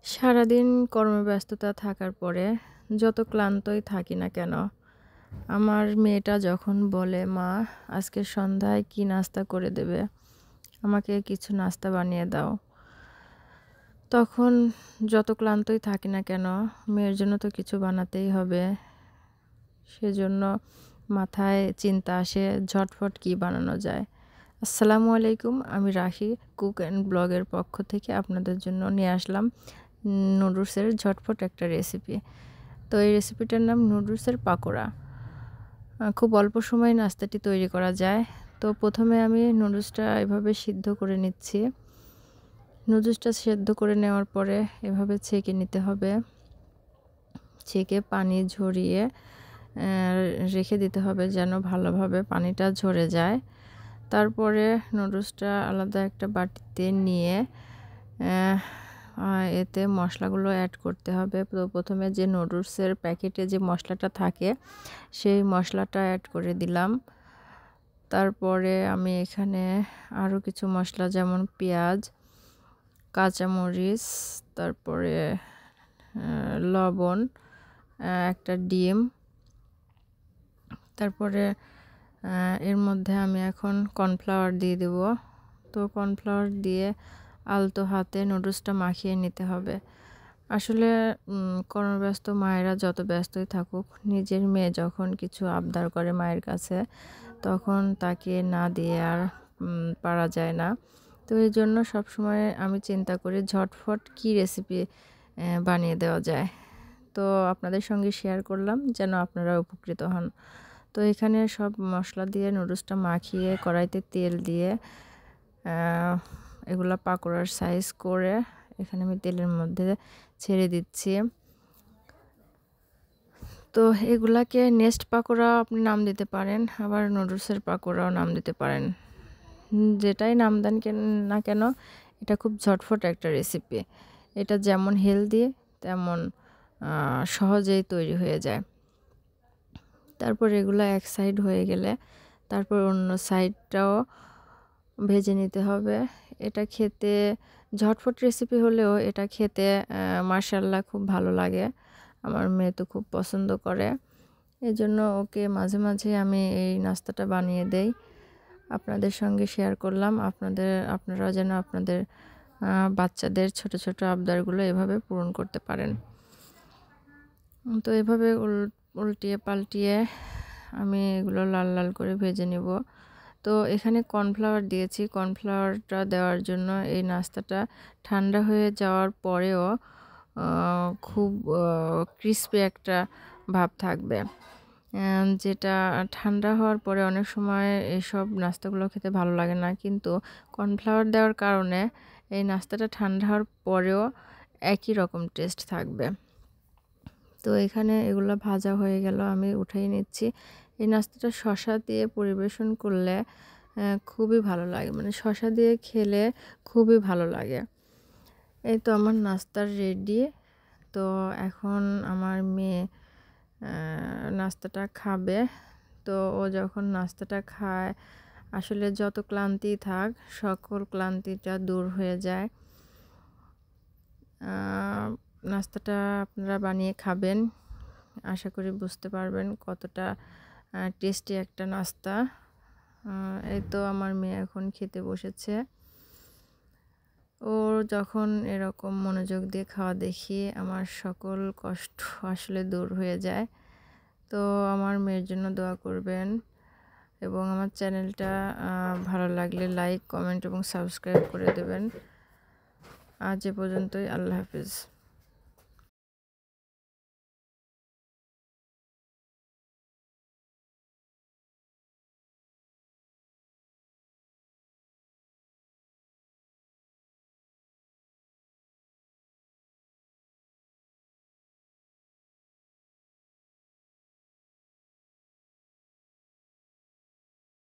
সারাদিন কর্মব্যস্ততা থাকার পরে যত ক্লান্তই থাকি না কেন, আমার মেয়েটা যখন বলে, "মা, আজকে সন্ধ্যায় কি নাস্তা করে দেবে? আমাকে কিছু নাস্তা বানিয়ে দাও।" তখন যত ক্লান্তই থাকি না কেন, মেয়ের জন্য তো কিছু বানাতেই হবে। সেজন্য মাথায় চিন্তা আসে ঝটফট কি বানানো যায়। আসসালামু আলাইকুম, আমি রাখি কুক অ্যান্ড ব্লগের পক্ষ থেকে আপনাদের জন্য নিয়ে আসলাম নুডলসের ঝটফট একটা রেসিপি। তো এই রেসিপিটার নাম নুডলসের পাকোড়া। খুব অল্প সময়ে নাস্তাটি তৈরি করা যায়। তো প্রথমে আমি নুডলসটা এভাবে সিদ্ধ করে নিচ্ছি। নুডলসটা সেদ্ধ করে নেওয়ার পরে এভাবে ছেঁকে নিতে হবে। ছেঁকে পানি ঝরিয়ে রেখে দিতে হবে যেন ভালোভাবে পানিটা ঝরে যায়। তারপরে নুডলসটা আলাদা একটা বাটিতে নিয়ে এতে মশলাগুলো অ্যাড করতে হবে। তো প্রথমে যে নুডলসের প্যাকেটে যে মশলাটা থাকে সেই মশলাটা অ্যাড করে দিলাম। তারপরে আমি এখানে আরও কিছু মশলা যেমন পেঁয়াজ, কাঁচামরিচ, তারপরে লবণ, একটা ডিম, তারপরে এর মধ্যে আমি এখন কর্নফ্লাওয়ার দিয়ে দেব। তো কর্নফ্লাওয়ার দিয়ে আলতো হাতে নুডলসটা মাখিয়ে নিতে হবে। আসলে কর্মব্যস্ত মায়েরা যত ব্যস্তই থাকুক, নিজের মেয়ে যখন কিছু আবদার করে মায়ের কাছে, তখন তাকে না দিয়ে আর পারা যায় না। তো এই জন্য সবসময় আমি চিন্তা করি ঝটফট কী রেসিপি বানিয়ে দেওয়া যায়। তো আপনাদের সঙ্গে শেয়ার করলাম যেন আপনারা উপকৃত হন। তো এখানে সব মশলা দিয়ে নুডলসটা মাখিয়ে কড়াইতে তেল দিয়ে এগুলা পাকোড়ার সাইজ করে এখানে আমি তেলের মধ্যে ছেড়ে দিচ্ছি। তো এগুলাকে নেস্ট পাকোড়া আপনি নাম দিতে পারেন, আবার নুডলসের পাকোড়াও নাম দিতে পারেন। যেটাই নাম দেন না কেন, এটা খুব ঝটফট একটা রেসিপি। এটা যেমন হেলদি তেমন সহজেই তৈরি হয়ে যায়। তারপর এগুলো এক সাইড হয়ে গেলে তারপর অন্য সাইডটাও ভেজে নিতে হবে। এটা খেতে ঝটফট রেসিপি হলেও এটা খেতে মাশাআল্লাহ খুব ভালো লাগে। আমার মেয়ে তো খুব পছন্দ করে। এজন্য ওকে মাঝে মাঝে আমি এই নাস্তাটা বানিয়ে দেই। আপনাদের সঙ্গে শেয়ার করলাম। আপনারাও যেন আপনাদের বাচ্চাদের ছোট ছোট আবদারগুলো এভাবে পূরণ করতে পারেন। তো এভাবে উল্টিয়ে পাল্টিয়ে আমি এগুলো লাল লাল করে ভেজে নেব। তো এখানে কর্নফ্লাওয়ার দিয়েছি। কর্নফ্লাওয়ারটা দেওয়ার জন্য এই নাস্তাটা ঠান্ডা হয়ে যাওয়ার পরেও খুব ক্রিস্পি একটা ভাব থাকবে। যেটা ঠান্ডা হওয়ার পরে অনেক সময় এসব নাস্তাগুলো খেতে ভালো লাগে না, কিন্তু কর্নফ্লাওয়ার দেওয়ার কারণে এই নাস্তাটা ঠান্ডা হওয়ার পরেও একই রকম টেস্ট থাকবে। তো এখানে এগুলো ভাজা হয়ে গেল, আমি উঠিয়ে নিচ্ছি। এই নাস্তাটা শসা দিয়ে পরিবেশন করলে খুবই ভালো লাগে, মানে শসা দিয়ে খেলে খুবই ভালো লাগে। এই তো আমার নাস্তার রেডি। তো এখন আমার মেয়ে নাস্তাটা খাবে। তো ও যখন নাস্তাটা খায় আসলে যত ক্লান্তি থাক সকল ক্লান্তিটা দূর হয়ে যায়। নাস্তাটা আপনারা বানিয়ে খাবেন, আশা করি বুঝতে পারবেন কতটা টেস্টি একটা নাস্তা। এই তো আমার মেয়ে এখন খেতে বসেছে। ওর যখন এরকম মনোযোগ দিয়ে খাওয়া দেখি আমার সকল কষ্ট আসলে দূর হয়ে যায়। তো আমার মেয়ের জন্য দোয়া করবেন এবং আমার চ্যানেলটা ভালো লাগলে লাইক, কমেন্ট এবং সাবস্ক্রাইব করে দেবেন। আজ এ পর্যন্তই। আল্লাহ হাফিজ।